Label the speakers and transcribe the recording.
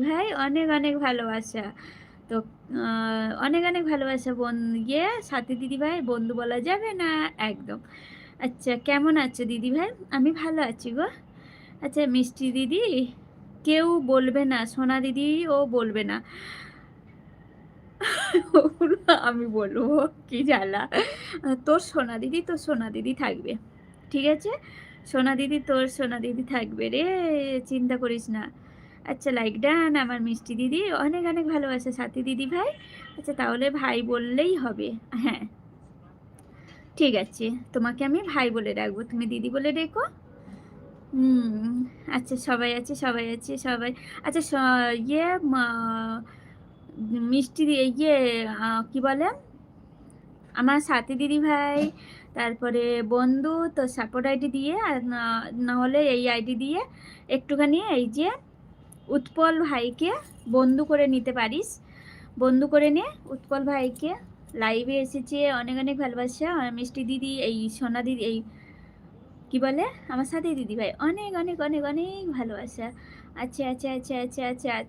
Speaker 1: ভাই অনেক, অনেক ভালোবাসা। তো অনেক, অনেক ভালোবাসা সাথী দিদিভাই বন্ধু বলা যাবে না একদম। আচ্ছা কেমন আছো দিদিভাই? আমি ভালো আছি গো। আচ্ছা মিষ্টি দিদি, কেউ বলবে না, সোনা দিদিও বলবে না। ওগুলো আমি বলবো, কি জ্বালা! তোর সোনা দিদি থাকবে। ঠিক আছে? সোনা দিদি তোর সোনা দিদি থাকবে রে, চিন্তা করিস না। আচ্ছা লাইক ডান আমার মিষ্টি দিদি। অনেক, অনেক ভালোবাসা সাথী দিদিভাই। আচ্ছা তাহলে ভাই বললেই হবে। হ্যাঁ, ঠিক আছে। তোমাকে আমি ভাই বলে ডাকবো। তুমি দিদি বলে ডেকো। হুম, আচ্ছা সবাই আছে, সবাই আছে, সবাই আচ্ছা ইয়ে মা মিষ্টি কি বলে? আমার সাথী দিদিভাই, তারপরে বন্ধু তোর সাপোর্ট আইডি দিয়ে আর না হলে এই আইডি দিয়ে একটুখানি এই যে উৎপল ভাইকে বন্ধু করে নিতে পারিস। বন্ধু করে নে উৎপল ভাইকে। লাইভে এসেছে, অনেক, অনেক ভালোবাসা। আর মিষ্টি দিদি, এই সোনা দিদি, এই কি বলে? আমার সাথী দিদিভাই অনেক, অনেক, অনেক, অনেক ভালোবাসা। আচ্ছা, আচ্ছা, আচ্ছা, আচ্ছা, আচ্ছা, আচ্ছা।